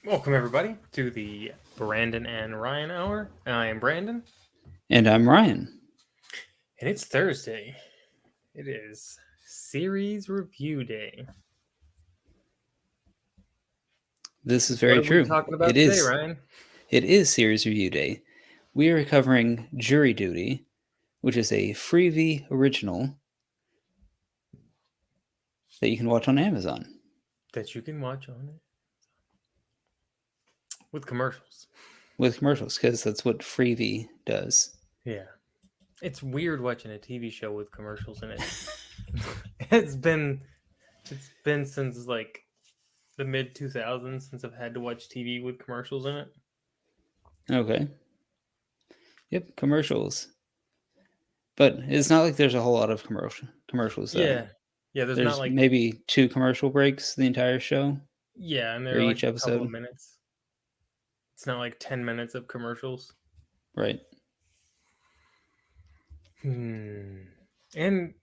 Welcome, everybody, to the Brandon and Ryan Hour. I am Brandon, And I'm Ryan. and it's Thursday. It is series review day. This is What very are we true. talking It about today, is. Ryan? It is series review day. We are covering Jury Duty, which is a Freevee original that you can watch on Amazon That you can watch on it with commercials. with commercials, because that's what Freevee does. Yeah. It's weird watching a TV show with commercials in it. it's been it's been since like the mid 2000s since I've had to watch TV with commercials in it. Okay. Yep, commercials. But it's not like there's a whole lot of commercials though. Yeah. Yeah, there's not There's like maybe 2 commercial breaks the entire show yeah, and or they're like each a couple of episode. minutes. It's not like 10 minutes of commercials. Right. Hmm. And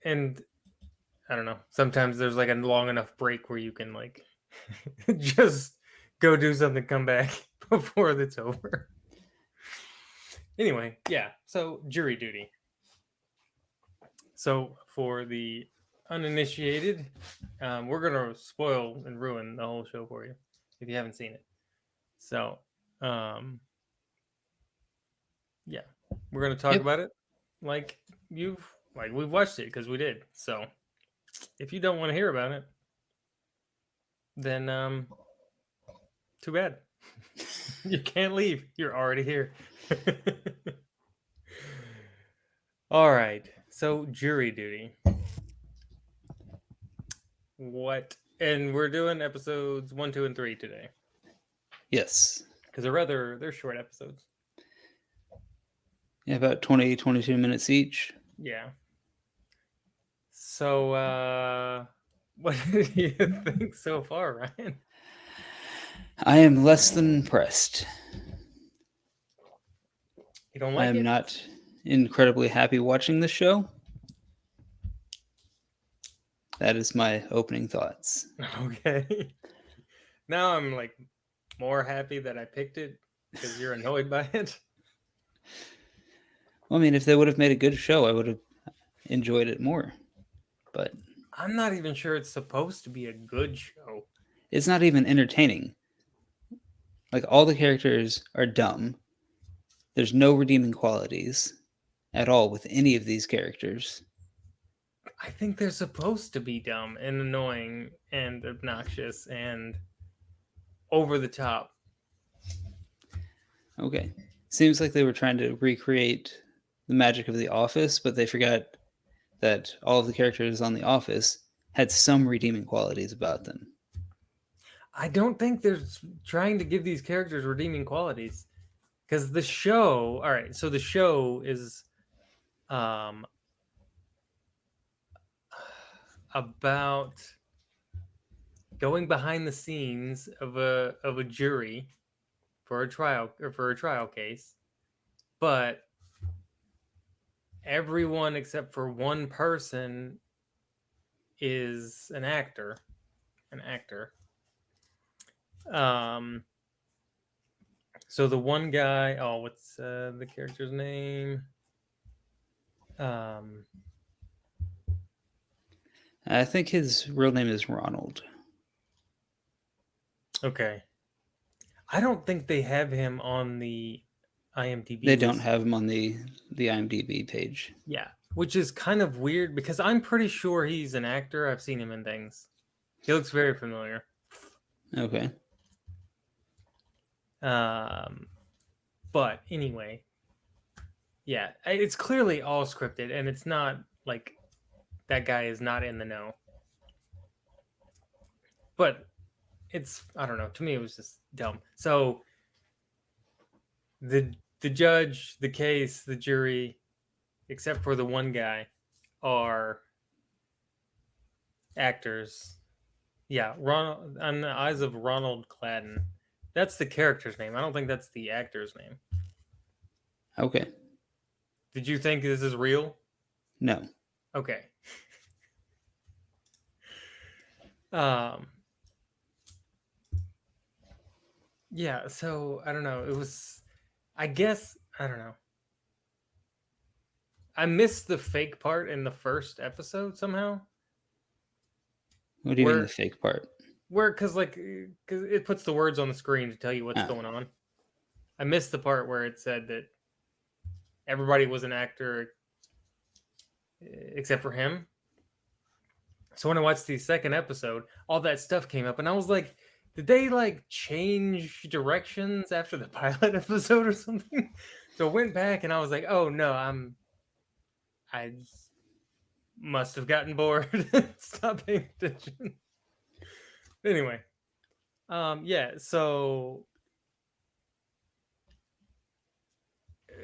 I don't know. Sometimes there's like a long enough break where you can like just go do something, come back before it's over. Anyway, yeah. So jury duty. So for the uninitiated, we're gonna spoil and ruin the whole show for you if you haven't seen it. So, yeah, we're gonna talk Yep. about it like we've watched it because we did. So if you don't want to hear about it, then too bad. You can't leave. You're already here. All right. So jury duty. What? And we're doing episodes 1, 2, and 3 today Yes. because they're short episodes. Yeah, about 20, 22 minutes each. Yeah. So what do you think so far, Ryan? I am less than impressed. You don't I like am it? not incredibly happy watching the show. That is my opening thoughts. Okay. Now I'm like more happy that I picked it because you're annoyed by it. Well, I mean, if they would have made a good show, I would have enjoyed it more. But I'm not even sure it's supposed to be a good show. it's not even entertaining. Like, all the characters are dumb. There's no redeeming qualities at all with any of these characters. I think they're supposed to be dumb and annoying and obnoxious and over the top. Okay. Seems like they were trying to recreate the magic of The Office, but they forgot that all of the characters on The Office had some redeeming qualities about them. I don't think they're trying to give these characters redeeming qualities because the show, all right, so the show is um about going behind the scenes of a jury for a trial or for a trial case, but everyone except for one person is an actor. Um, so the one guy, oh, what's the character's name? Um, I think his real name is Ronald. okay, I don't think they have him on the IMDb They don't list. have him on the IMDb page. Yeah, which is kind of weird because I'm pretty sure he's an actor. I've seen him in things. He looks very familiar. Okay. Um, but anyway, yeah, it's clearly all scripted, and it's not like that guy is not in the know. But it's I don't know. To me, it was just dumb. So the judge, the case, the jury, except for the one guy, are actors. Yeah, Ronald on the eyes of Ronald Gladden. That's the character's name. I don't think that's the actor's name. Okay. Did you think this is real? No. Okay. Um Yeah, so I don't know. It was, I guess, I don't know. I missed the fake part in the first episode somehow, What do you mean the where fake part? because because it puts the words on the screen to tell you what's Oh, going on. I missed the part where it said that everybody was an actor except for him. So when I watched the second episode, all that stuff came up, and I was like, did they like change directions after the pilot episode or something? So I went back and I was like, oh no, I must have gotten bored. Stop paying attention. Anyway, yeah. So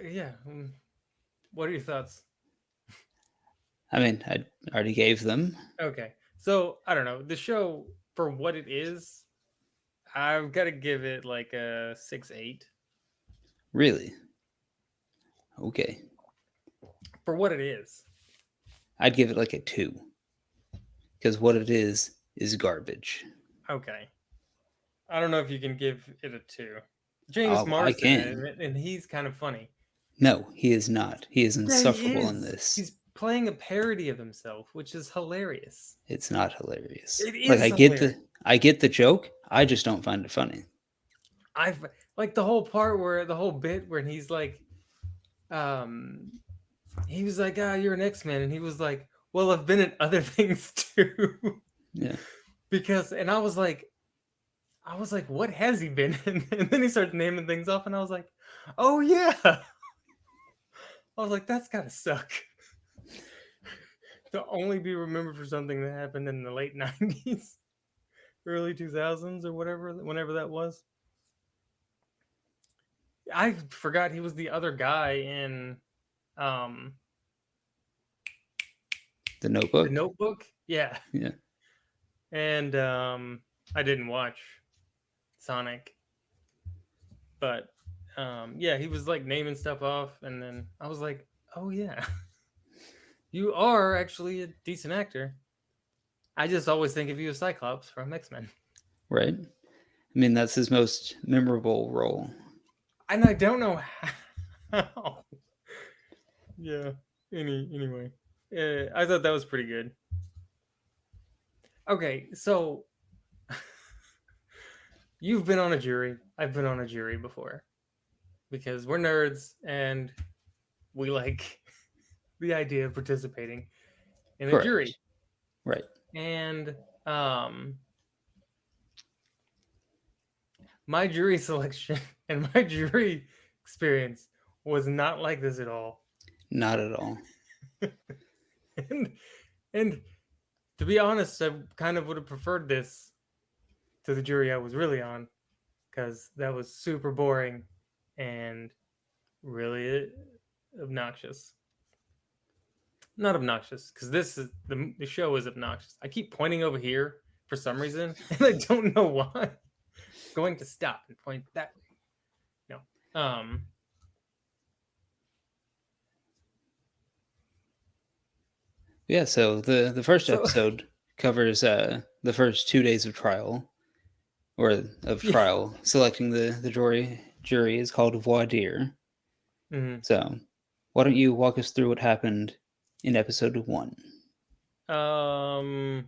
yeah, what are your thoughts? I mean, I already gave them. Okay, so I don't know the show for what it is. I've got to give it like a 6-8 Really? Okay. for what it is. I'd give it like a 2 because what it is garbage. Okay, I don't know if you can give it a 2. James Oh, I Marsden, can. and he's kind of funny. No, he is not. He is Yeah, he insufferable in is. this. He's playing a parody of himself, which is hilarious. It's not hilarious. It Like is hilarious. I get the joke. I just don't find it funny. I've like the whole part where the whole bit where he's like, um, he was like, "Ah, you're an X-Men," and he was like, "Well, I've been in other things too," Yeah. because, and I was like, "What has he been in?" And then he started naming things off, and I was like, "Oh yeah," I was like, "That's gotta suck." To only be remembered for something that happened in the late 90s, early 2000s, or whatever, whenever that was. I forgot he was the other guy in um The the Notebook. Notebook. Yeah. Yeah. And I didn't watch Sonic, but yeah, he was like naming stuff off, and then I was like, oh yeah, you are actually a decent actor. I just always think of you as Cyclops from X-Men. Right. I mean, that's his most memorable role. And I don't know how. Yeah. Anyway, I thought that was pretty good. Okay, so you've been on a jury. I've been on a jury before because we're nerds and we like the idea of participating in a jury. Correct. Right. And um, my jury selection and my jury experience was not like this at all. Not at all. and and to be honest, I kind of would have preferred this to the jury I was really on because that was super boring and really obnoxious. Not obnoxious because this is the show is obnoxious. I keep pointing over here for some reason and I don't know why. Going to stop and point that way. No. Yeah. So the first So episode covers the first 2 days of trial, or of yeah. trial. Selecting the jury is called voir dire. Mhm. So, why don't you walk us through what happened in episode 1? Um,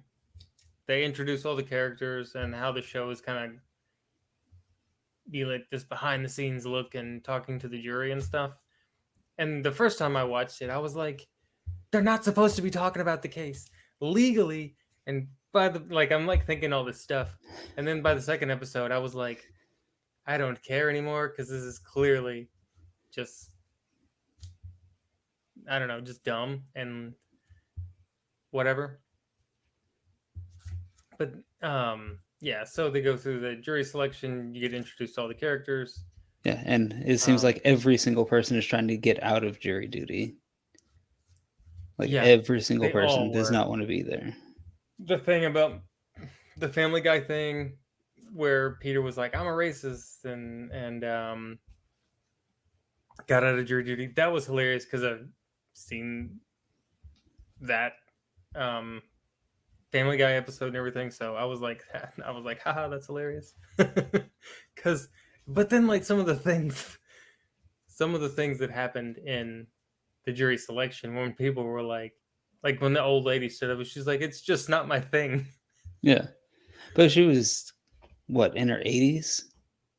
they introduce all the characters and how the show is kind of be like this behind the scenes look and talking to the jury and stuff. And the first time I watched it, I was like, they're not supposed to be talking about the case legally. And by the like, I'm like thinking all this stuff. And then by the second episode, I was like, I don't care anymore because this is clearly just, I don't know, just dumb and whatever. But yeah, so they go through the jury selection, you get introduced to all the characters. Yeah, and it seems Um like every single person is trying to get out of jury duty. Like yeah, every single they person all does were. not want to be there. The thing about the Family Guy thing where Peter was like, I'm a racist and got out of jury duty. That was hilarious because I've seen that um Family Guy episode and everything. So I was like, haha, that's hilarious. Because But then, like, some of the things that happened in the jury selection, when people were like when the old lady stood up, she's like, "It's just not my thing." Yeah, but she was what, in her 80s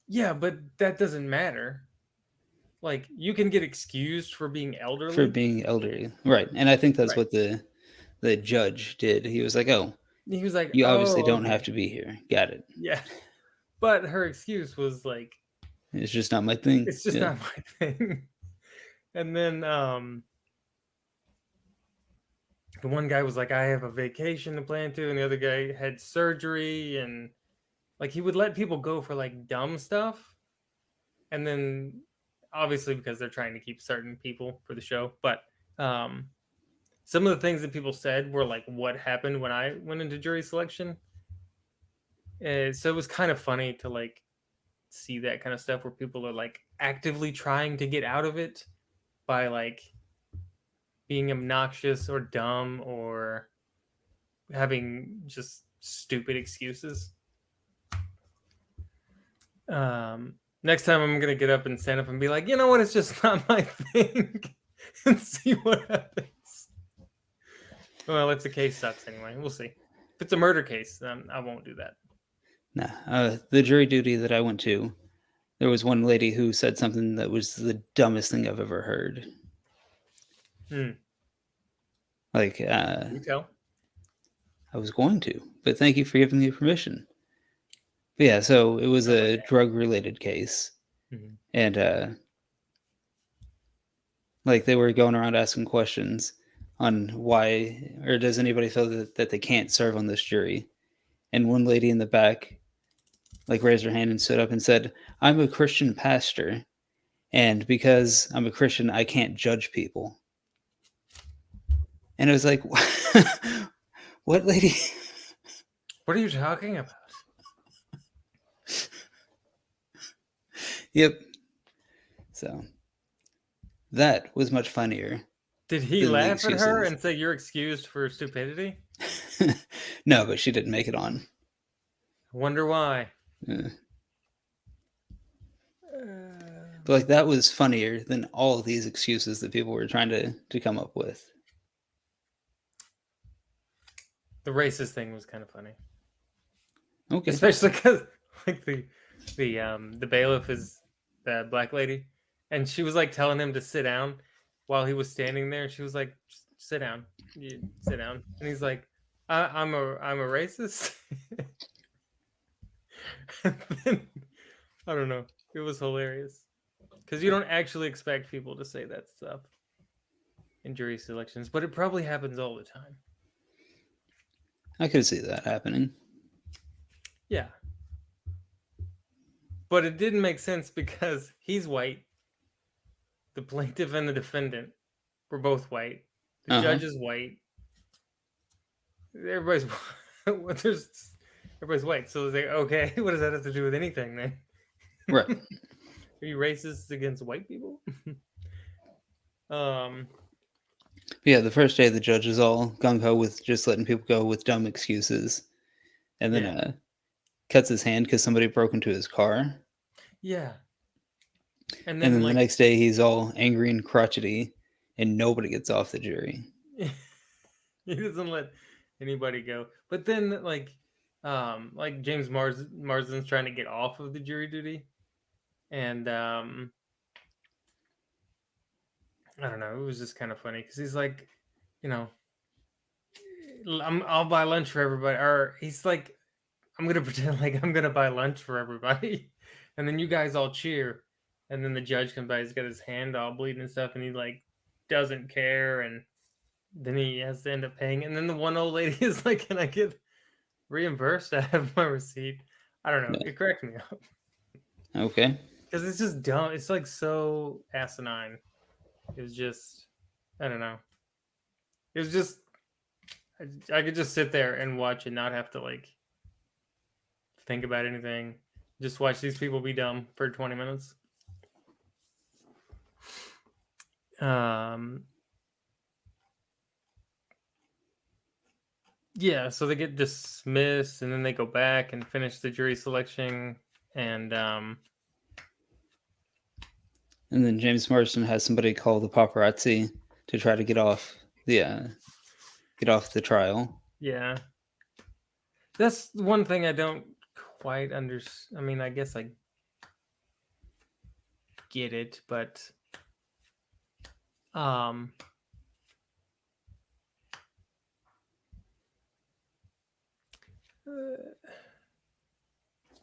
Yeah, but that doesn't matter. Like, you can get excused for being for elderly. being elderly, right? And I think that's Right. what the judge did. He was like, "Oh, He was like, you obviously "Oh, don't have okay, to be here. Got it. yeah." But her excuse was like, It's just not my thing." "It's just Yeah. not my thing." And then the one guy was like, "I have a vacation to plan to," and the other guy had surgery, and like he would let people go for like dumb stuff, and then obviously because they're trying to keep certain people for the show, but um some of the things that people said were like what happened when I went into jury selection. So it was kind of funny to like see that kind of stuff where people are like actively trying to get out of it by like being obnoxious or dumb or having just stupid excuses. Next time I'm gonna get up and stand up and be like, you know what, it's just not my thing, and see what happens. Well, if the case sucks anyway, we'll see. If it's a murder case, then I won't do that. Nah, the jury duty that I went to, there was one lady who said something that was the dumbest thing I've ever heard. Hmm. Like, You tell. I was going to, but thank you for giving me permission. But yeah, so it was Oh my a drug-related case, god. Mhm. and like they were going around asking questions on why, or does anybody feel that they can't serve on this jury? And one lady in the back like raised her hand and stood up and said, "I'm a Christian pastor, and because I'm a Christian, I can't judge people." And it was like, what lady? What are you talking about? Yep. So that was much funnier Did he than the laugh at her excuses. and say you're excused for stupidity? No, but she didn't make it on. I wonder why. Uh, Uh, but like that was funnier than all of these excuses that people were trying to come up with. the racist thing was kind of funny, Okay. especially because like the bailiff is the black lady, and she was like telling him to sit down while he was standing there. She was like, "Just sit down, you sit down," and he's like, I'm a racist." And then, I don't know. It was hilarious because you don't actually expect people to say that stuff in jury selections, but it probably happens all the time. I could see that happening. Yeah, but it didn't make sense because he's white. The plaintiff and the defendant were both white. The Uh-huh. judge is white. Everybody's there's everybody's white. So it's like, okay, what does that have to do with anything then? Right. Are you racist against white people? um, But yeah, the first day the judge is all gung ho with just letting people go with dumb excuses, and then yeah, cuts his hand because somebody broke into his car. yeah, and And then then the like next day he's all angry and crotchety, and nobody gets off the jury. he doesn't let anybody go. But then like James Marsden's trying to get off of the jury duty, and I don't know. It was just kind of funny because he's like, you know, I'll buy lunch for everybody, or he's like, I'm gonna pretend like I'm gonna buy lunch for everybody, and then you guys all cheer, and then the judge comes by, he's got his hand all bleeding and stuff, and he like doesn't care, and then he has to end up paying, and then the one old lady is like, "Can I get reimbursed? I have my receipt." I don't know. Yeah. It cracked me up Okay. because it's just dumb. It's like so asinine. It was just, I don't know. It was just I could just sit there and watch and not have to like think about anything. Just watch these people be dumb for 20 minutes. Um, yeah, so they get dismissed and then they go back and finish the jury selection. And And then James Marsden has somebody call the paparazzi to try to get off the trial. Yeah. That's one thing I don't quite understand. I mean, I guess I get it, but um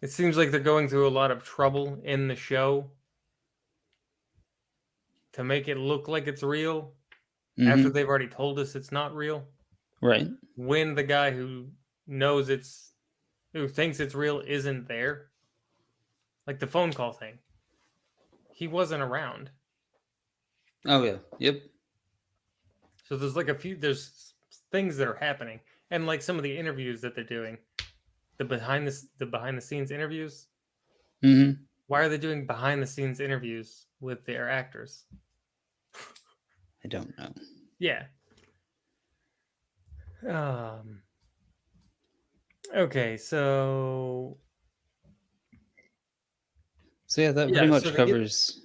it seems like they're going through a lot of trouble in the show to make it look like it's real after Mm-hmm. they've already told us it's not real. Right. When the guy who thinks it's real isn't there, like the phone call thing, he wasn't around. Oh yeah. Yep. So there's things that are happening, and like some of the interviews that they're doing, the behind the scenes interviews. Mm-hmm. Why are they doing behind the scenes interviews with their actors? I don't know. Yeah. Um. Okay, so So yeah, that pretty yeah, so much they get covers.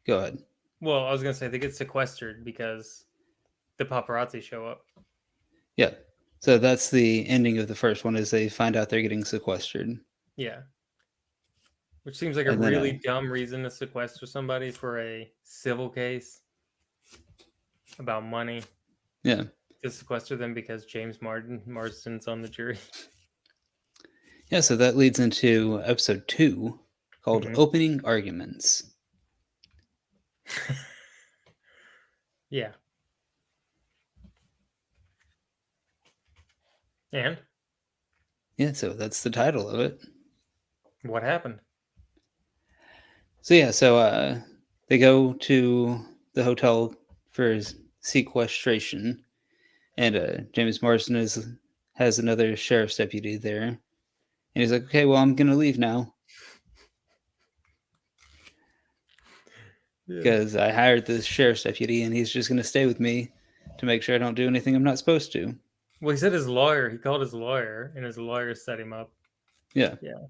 Go ahead. well, I was gonna say they get sequestered because the paparazzi show up. Yeah. So that's the ending of the first one. Is they find out they're getting sequestered, Yeah, which seems like a and then really dumb reason to sequester somebody for a civil case about money. yeah. To sequester them because James Marsden's on the jury. Yeah, so that leads into episode 2 called Mhm. Opening Arguments. Yeah. And Yeah, so that's the title of it. what happened? So yeah, they go to the hotel for sequestration, and James Marsden has another sheriff's deputy there, and he's like, "Okay, well, I'm gonna leave now Yeah. because I hired this sheriff's deputy, and he's just gonna stay with me to make sure I don't do anything I'm not supposed to." Well, he said his lawyer. He called his lawyer, and his lawyer set him up. Yeah, Yeah.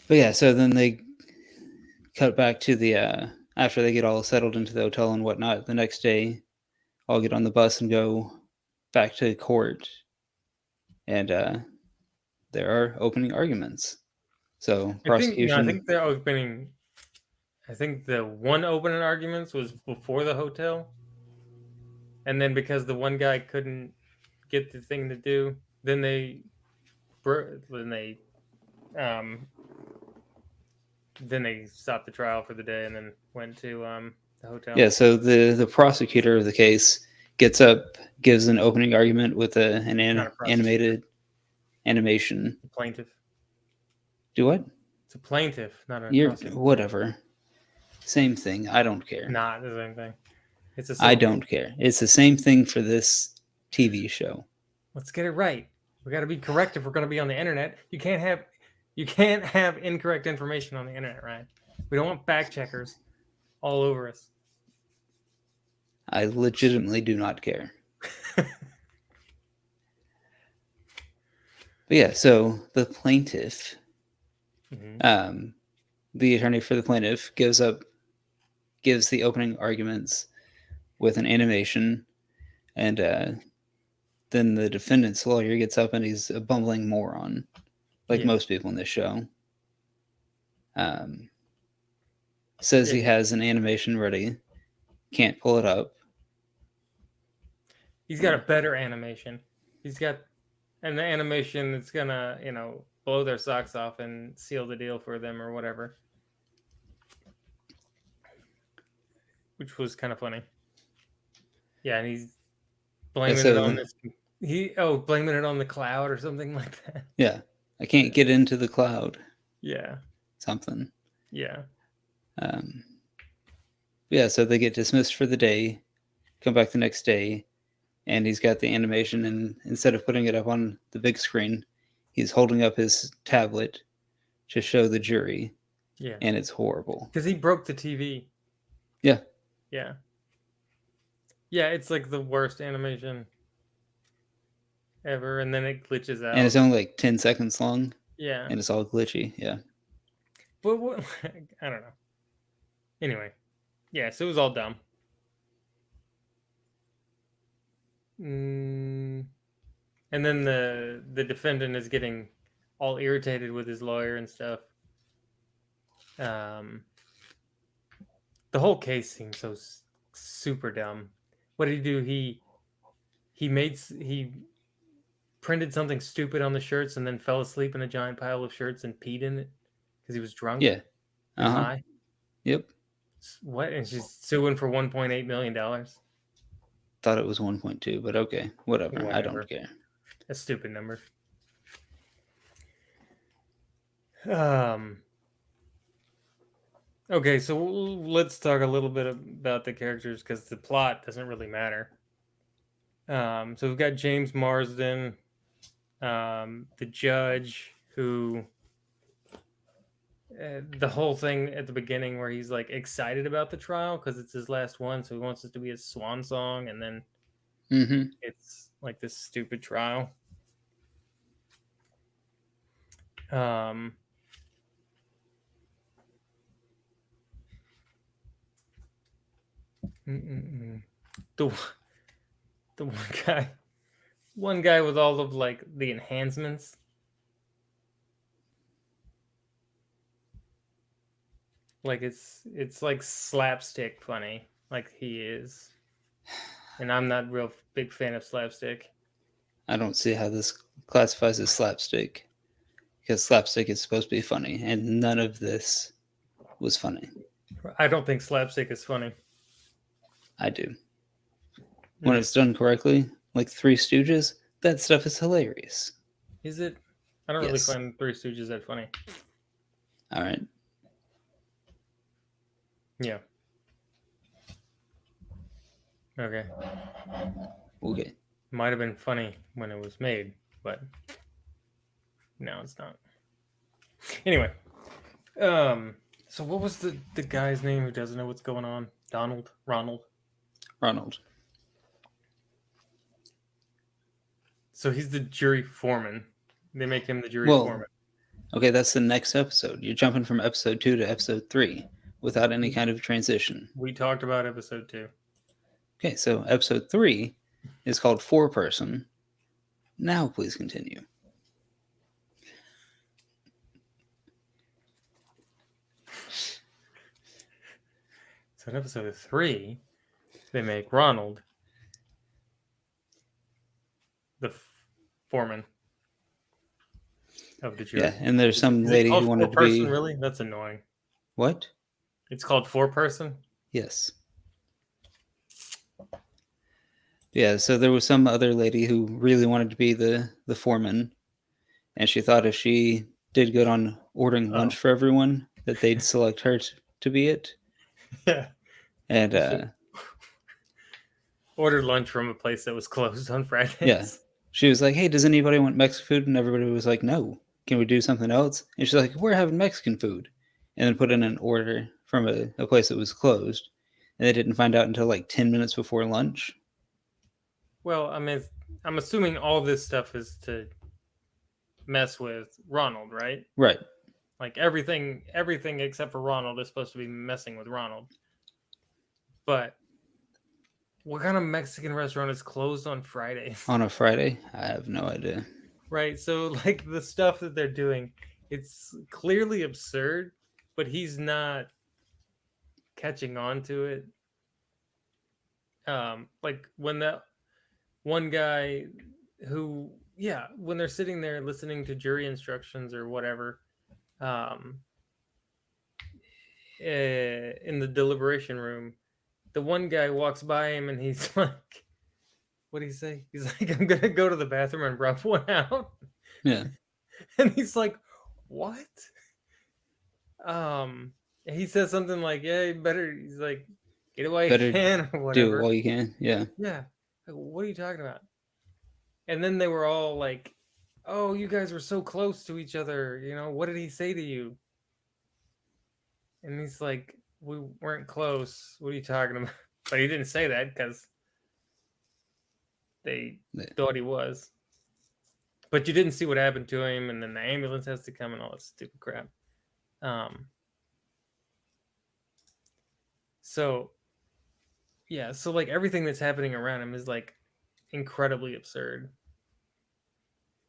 but yeah, so then they cut back to the after they get all settled into the hotel and whatnot. The next day, I'll get on the bus and go back to court, and there are opening arguments. So I think no. I prosecution, think they're opening. I think the one opening arguments was before the hotel, and then because the one guy couldn't get the thing to do, then then they um then they stopped the trial for the day and then went to the hotel. yeah. So the prosecutor of the case gets up, gives an opening argument with an Not a prosecutor. animated animation. A plaintiff. Do what? It's a plaintiff, not a You're prosecutor. whatever. Same thing. I don't care. Not the same thing. It's a I civil don't case. care. It's the same thing for this TV show. Let's get it right. We got to be correct if we're going to be on the internet. You can't have incorrect information on the internet, right? We don't want fact checkers all over us. I legitimately do not care. But yeah, so the plaintiff, Mhm. the attorney for the plaintiff, gives the opening arguments with an animation, and then the defendant's lawyer gets up and he's a bumbling moron, like Yeah. most people in this show. Says he Yeah. has an animation ready, can't pull it up. He's got a better animation. He's got an animation that's gonna, blow their socks off and seal the deal for them or whatever. Which was kind of funny. Yeah, and he's Yeah, blaming it on so this. Blaming it on the cloud or something like that. yeah, I can't get into the cloud. Yeah. Something. Yeah. Um, yeah, so they get dismissed for the day, come back the next day, and he's got the animation, and instead of putting it up on the big screen, he's holding up his tablet to show the jury, Yeah. and it's horrible. Because he broke the TV. Yeah. Yeah. Yeah, it's like the worst animation ever, and then it glitches out. And it's only like 10 seconds long, Yeah. and it's all glitchy. Yeah. But what, I don't know. Anyway, yeah, so it was all dumb. Mm, and then the defendant is getting all irritated with his lawyer and stuff. Um, the whole case seems so super dumb. What did he do? He printed something stupid on the shirts and then fell asleep in a giant pile of shirts and peed in it because he was drunk Yeah. and Uh-huh. high. Yep. What? And she's suing for $1.8 million. Thought it was 1.2, but okay, whatever. I don't Whatever. care. A stupid number. Um. Okay, so let's talk a little bit about the characters because the plot doesn't really matter. So we've got James Marsden, the judge, who the whole thing at the beginning where he's like excited about the trial because it's his last one, so he wants it to be his swan song, and then Mm-hmm. it's like this stupid trial. Um, the the one guy with all of like the enhancements. Like it's like slapstick funny, like he is, and I'm not real big fan of slapstick. I don't see how this classifies as slapstick because slapstick is supposed to be funny, and none of this was funny. I don't think slapstick is funny. I do. When it's done correctly, like Three Stooges, that stuff is hilarious. Is it? I don't really Yes. find Three Stooges that funny. All right. Yeah. Okay. Okay. Might have been funny when it was made, but now it's not. Anyway, so what was the guy's name who doesn't know what's going on? Ronald. Ronald. So he's the jury foreman. They make him the jury Well, foreman. okay, that's the next episode. You're jumping from episode 2 to episode 3 without any kind of transition. We talked about episode 2. Okay, so episode 3 is called Four Person. Now, please continue. So in episode 3, they make Ronald the foreman of the jury. Yeah, and there's some Is it lady called who wanted to four-person, be. really? That's annoying. What? It's called four-person? Yes. Yeah, so there was some other lady who really wanted to be the foreman, and she thought if she did good on ordering lunch for everyone, that they'd select her to be it. Yeah. And Ordered lunch from a place that was closed on Fridays. yeah, she was like, "Hey, does anybody want Mexican food?" And everybody was like, "No. Can we do something else?" And she's like, "We're having Mexican food," and then put in an order from a place that was closed, and they didn't find out until like 10 minutes before lunch. Well, I mean, I'm assuming all this stuff is to mess with Ronald, right? Right. Like everything except for Ronald is supposed to be messing with Ronald. But what kind of Mexican restaurant is closed on Fridays? On a Friday? I have no idea. Right. So like the stuff that they're doing, it's clearly absurd, but he's not catching on to it. Like when that one guy who, yeah, when they're sitting there listening to jury instructions or whatever, in the deliberation room, the one guy walks by him and he's like, what do you say? He's like, I'm gonna go to the bathroom and rub one out. Yeah. And he's like, what? He says something like, yeah, you better, he's like, get it while you Better can or do whatever. it while you can. Yeah. Yeah. Like, what are you talking about? And then they were all like, oh, you guys were so close to each other. You know, what did he say to you? And he's like, we weren't close. What are you talking about? But he didn't say that because they thought he was. But you didn't see what happened to him, and then the ambulance has to come and all that stupid crap. So yeah, so like everything that's happening around him is like incredibly absurd.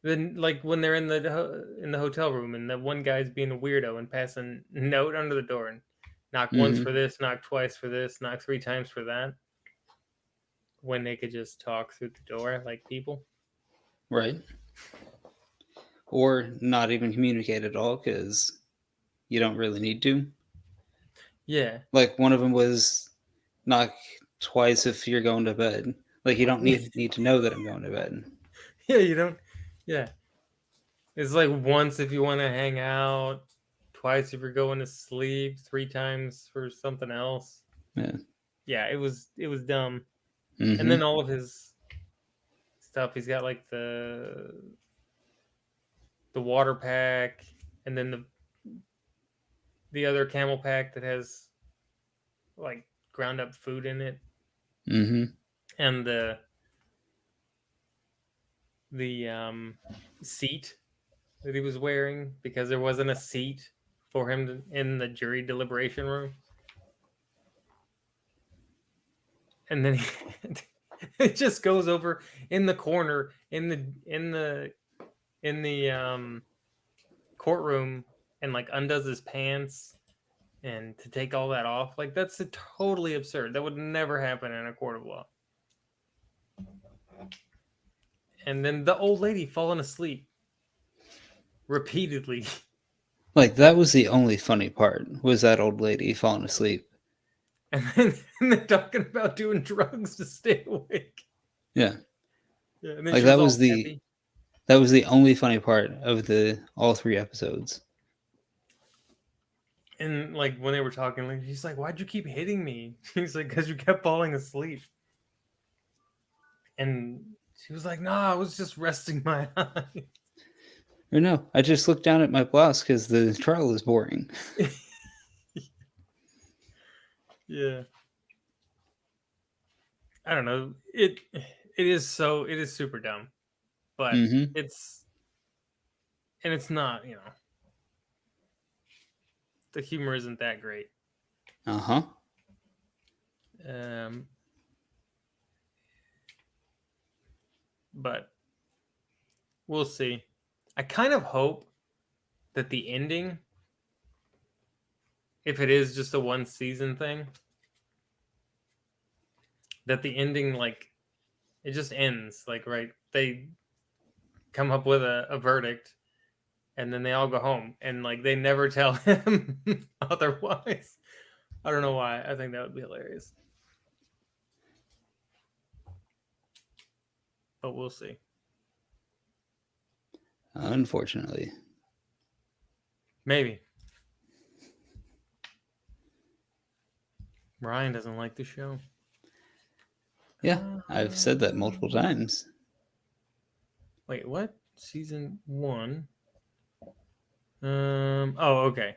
Then like when they're in the hotel room and the one guy's being a weirdo and passing a note under the door and knock once Mm-hmm. for this, knock twice for this, knock three times for that, when they could just talk through the door like people. Right. Or not even communicate at all because you don't really need to. Yeah. Like one of them was knock twice if you're going to bed. Like you don't need to know that I'm going to bed. Yeah, you don't. Yeah. It's like once if you want to hang out, twice if you're going to sleep, three times for something else. Yeah. Yeah, it was dumb. And then Mm-hmm. all of his stuff, he's got like the water pack and then the other camel pack that has like ground up food in it Mm-hmm. and the seat that he was wearing because there wasn't a seat for him in the jury deliberation room. And then it just goes over in the corner in the courtroom and like undoes his pants and to take all that off. Like that's totally absurd. That would never happen in a court of law. And then the old lady falling asleep repeatedly. Like that was the only funny part was that old lady falling asleep. And then talking about doing drugs to stay awake. Yeah. Yeah, and then Like she was all peppy. that was the only funny part of the all three episodes. And like when they were talking, like he's like, "Why'd you keep hitting me?" He's like, "Because you kept falling asleep." And she was like, "Nah, I was just resting my eyes." Or no, I just looked down at my blouse because the trial is boring. Yeah, I don't know. It is super dumb, but Mm-hmm. it's and it's not. The humor isn't that great. Uh-huh. Um, but we'll see. I kind of hope that the ending, if it is just a one season thing, that the ending like it just ends like right. They come up with a verdict and then they all go home and like they never tell him otherwise. I don't know why. I think that would be hilarious. But we'll see. Unfortunately. Maybe. Ryan doesn't like the show. Yeah, I've said that multiple times. Wait, what? Season 1. Oh, okay.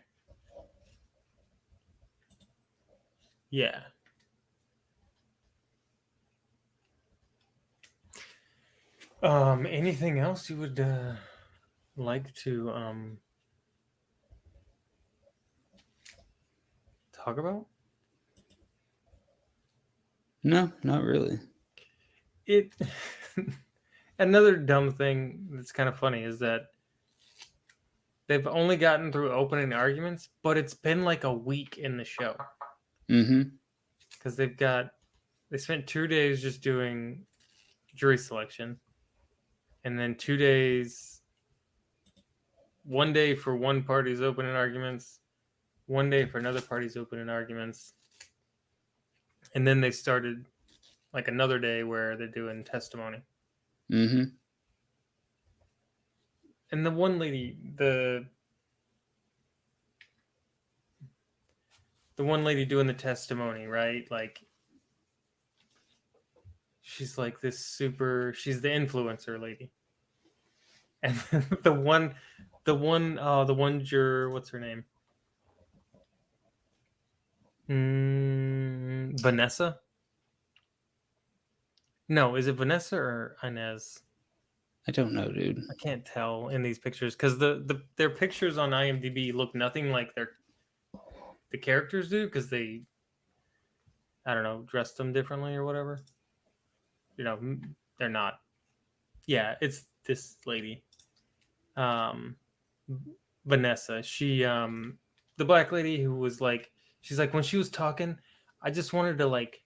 Yeah. Anything else you would like to talk about? No, not really. It Another dumb thing that's kind of funny is that they've only gotten through opening arguments, but it's been like a week in the show Mm-hmm. because they spent 2 days just doing jury selection, and then 2 days, one day for one party's opening arguments, one day for another party's opening arguments, and then they started like another day where they're doing testimony. Mm-hmm. And the one lady, the one lady doing the testimony, right? Like she's like this super. She's the influencer lady, and the one juror. What's her name? Vanessa. No, is it Vanessa or Inez? I don't know, dude. I can't tell in these pictures because their pictures on IMDb look nothing like the characters do because I don't know, dressed them differently or whatever. You know, they're not. Yeah, it's this lady, um, Vanessa. She, the black lady who was like, she's like when she was talking, I just wanted to like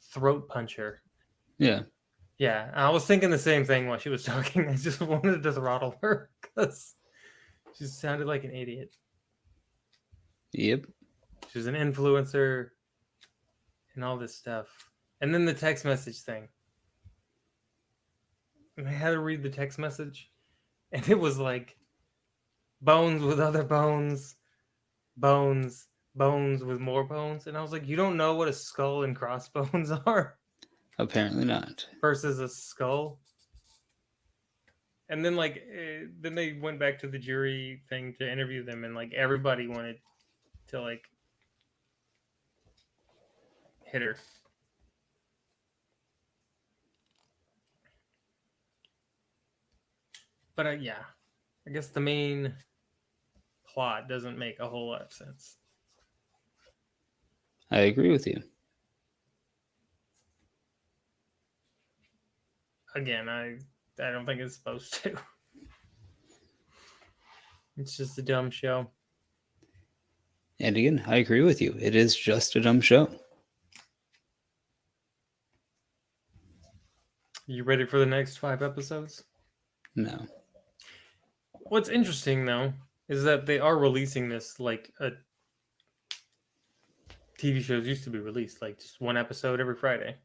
throat punch her. Yeah. Yeah, I was thinking the same thing while she was talking. I just wanted to throttle her because she sounded like an idiot. Yep. She was an influencer and all this stuff. And then the text message thing. And I had to read the text message, and it was like bones with other bones, bones, bones with more bones. And I was like, you don't know what a skull and crossbones are Apparently not. versus a skull. And then like then they went back to the jury thing to interview them, and like everybody wanted to like hit her. But yeah, I guess the main plot doesn't make a whole lot of sense. I agree with you. Again, I don't think it's supposed to. It's just a dumb show. And again, I agree with you. It is just a dumb show. You ready for the next 5 episodes? No. What's interesting though is that they are releasing this like a TV shows used to be released, like just one episode every Friday.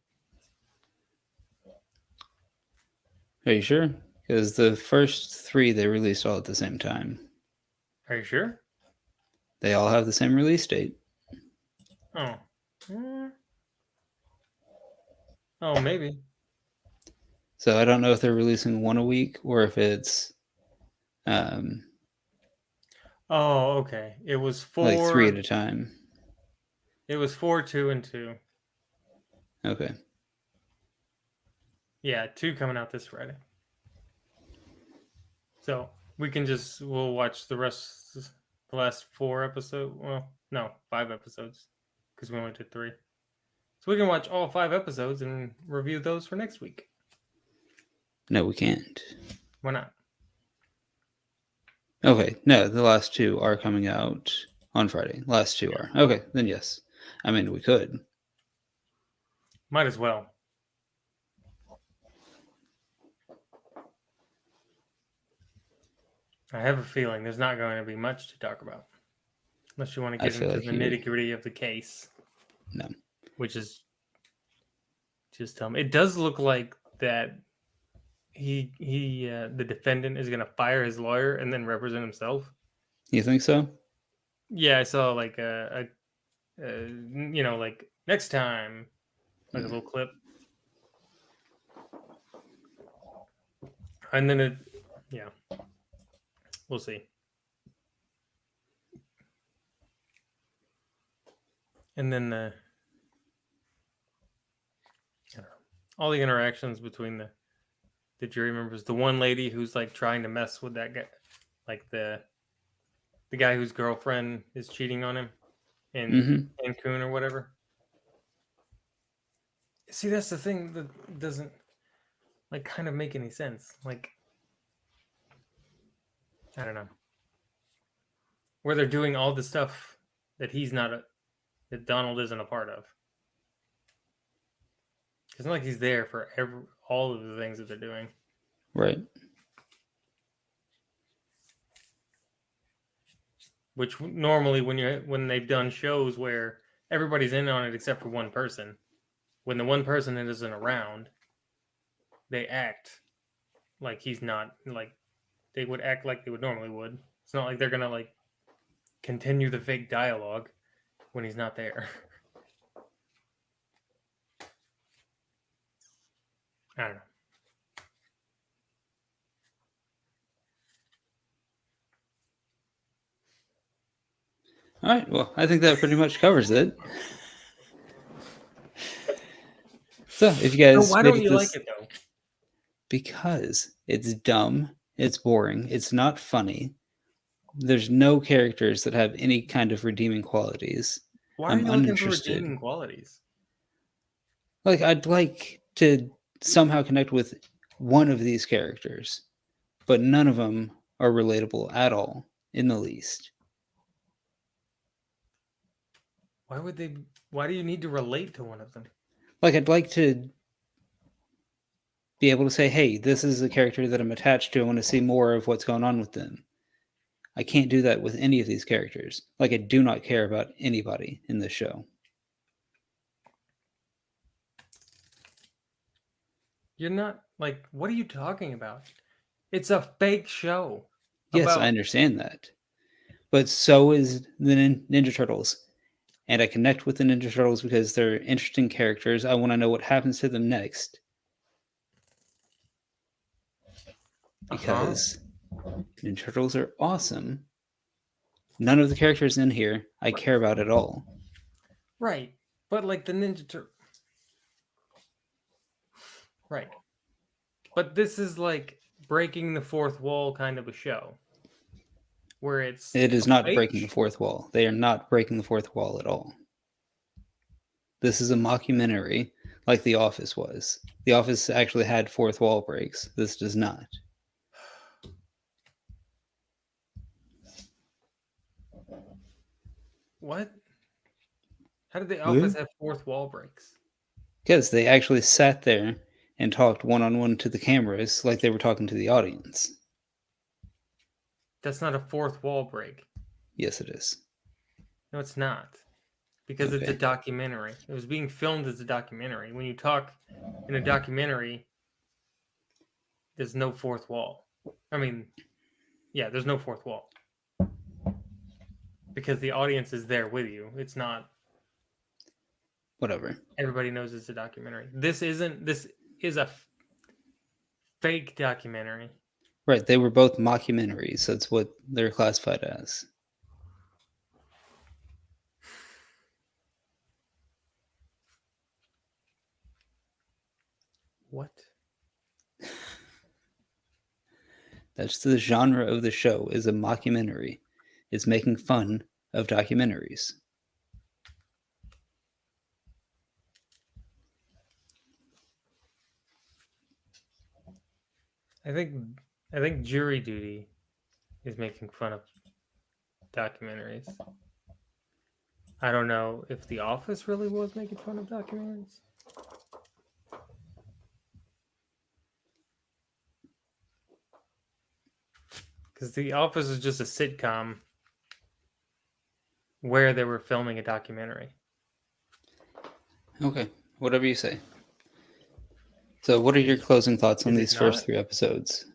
Are you sure? Because the first 3 they released all at the same time. Are you sure? They all have the same release date. Oh. Oh, maybe. So I don't know if they're releasing one a week or if it's Oh, okay. It was 4 like 3 at a time. It was 4, 2, and 2. Okay. Yeah, 2 coming out this Friday. So we'll watch the last 4 episodes. Well, no, 5 episodes because we only did 3. So we can watch all 5 episodes and review those for next week. No, we can't. Why not? Okay. No, the last 2 are coming out on Friday. Last 2 are. Okay, then yes. I mean, we could. Might as well. I have a feeling there's not going to be much to talk about. Unless you want to get into the nitty-gritty of the case. No. Which is just tell me. It does look like that the defendant is going to fire his lawyer and then represent himself. You think so? Yeah, I saw like like next time, like a little clip. And then we'll see. And then I don't know, all the interactions between the jury members. The one lady who's like trying to mess with that guy, like the guy whose girlfriend is cheating on him in Cancun or whatever. See, that's the thing that doesn't like kind of make any sense. Like, I don't know, where they're doing all the stuff that that Donald isn't a part of. It's not like he's there for all of the things that they're doing. Right. Which normally when they've done shows where everybody's in on it except for one person, when the one person that isn't around, they act like he's not, like they would act like they would normally would. It's not like they're gonna like continue the fake dialogue when he's not there. I don't know. All right. Well, I think that pretty much covers it. So, if you guys, why don't you like it though? Because it's dumb, it's boring, it's not funny. There's no characters that have any kind of redeeming qualities. Why are you looking for redeeming qualities? Like, I'd like to somehow connect with one of these characters, but none of them are relatable at all in the least. Why would they? Why do you need to relate to one of them? Like, I'd like to be able to say, hey, this is a character that I'm attached to. I want to see more of what's going on with them. I can't do that with any of these characters. Like, I do not care about anybody in this show. You're not like. What are you talking about? It's a fake show. Yes, I About understand that. But so is the Ninja Turtles. And I connect with the Ninja Turtles because they're interesting characters. I want to know what happens to them next. Because Ninja Turtles are awesome. None of the characters in here I care about at all. Right, but like the Ninja Turtle. Right, but this is like breaking the fourth wall kind of a show, where it's It is a not fake breaking the fourth wall. They are not breaking the fourth wall at all. This is a mockumentary like The Office was. The Office actually had fourth wall breaks. This does not. What? How did the Office have fourth wall breaks? Because they actually sat there and talked one on one to the cameras like they were talking to the audience. That's not a fourth wall break. Yes, it is. No, it's not. Because it's a Okay. documentary. It was being filmed as a documentary. When you talk in a documentary, there's no fourth wall. I mean, yeah, there's no fourth wall. Because the audience is there with you. It's not Whatever. everybody knows it's a documentary. This is a fake documentary. Right, they were both mockumentaries. That's what they're classified as. What? That's the genre of the show, is a mockumentary. It's making fun of documentaries. I think jury duty is making fun of documentaries. I don't know if The Office really was making fun of documentaries. Because The Office is just a sitcom where they were filming a documentary. Okay, whatever you say. So, what are your closing thoughts on Is it these first not? 3 episodes?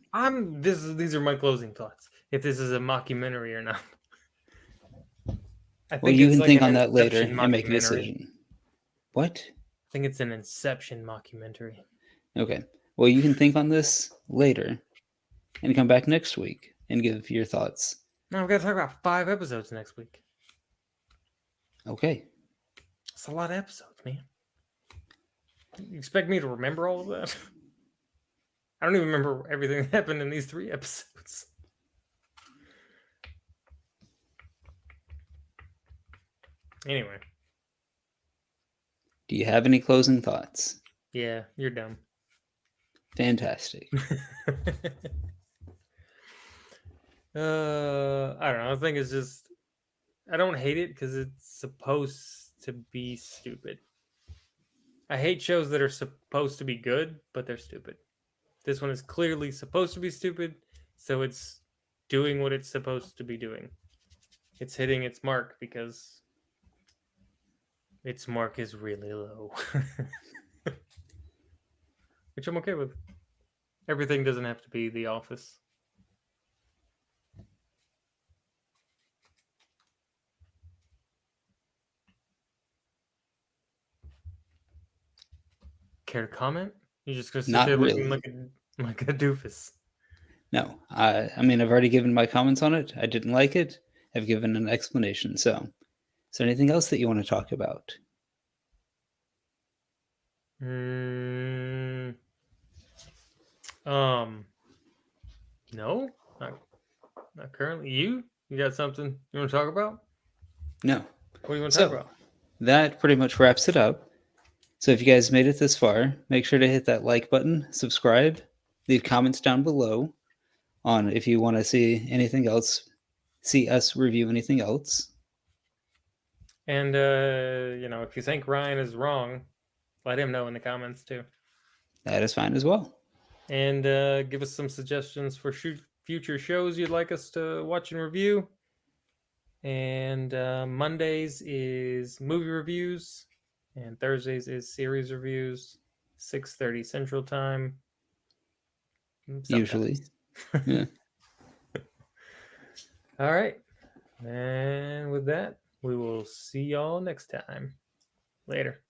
These are my closing thoughts. If this is a mockumentary or not. I Well, think you it's can like think an on that later Inception and make a mockumentary. decision. What? I think it's an Inception mockumentary. Okay. Well, you can think on this later and come back next week and give your thoughts. No, we've got to talk about 5 episodes next week. Okay. That's a lot of episodes, man. You expect me to remember all of that? I don't even remember everything that happened in these 3 episodes. Anyway. Do you have any closing thoughts? Yeah, you're dumb. Fantastic. I don't know. I think it's just I don't hate it because it's supposed to be stupid. I hate shows that are supposed to be good, but they're stupid. This one is clearly supposed to be stupid, so it's doing what it's supposed to be doing. It's hitting its mark because its mark is really low. Which I'm okay with. Everything doesn't have to be The Office. Care to comment? You're just gonna sit Not there looking really. like a doofus. No. I mean, I've already given my comments on it. I didn't like it. I've given an explanation. So, is there anything else that you want to talk about? Mm, no, not currently. You got something you want to talk about? No. What do you want to talk So, about? that pretty much wraps it up. So if you guys made it this far, make sure to hit that like button, subscribe, leave comments down below on if you want to see anything else, see us review anything else. And if you think Ryan is wrong, let him know in the comments too. That is fine as well. And give us some suggestions for future shows you'd like us to watch and review. And Mondays is movie reviews, and Thursdays is series reviews. 6:30 Central Time. Sometimes. Usually, yeah. All right. And with that, we will see y'all next time. Later.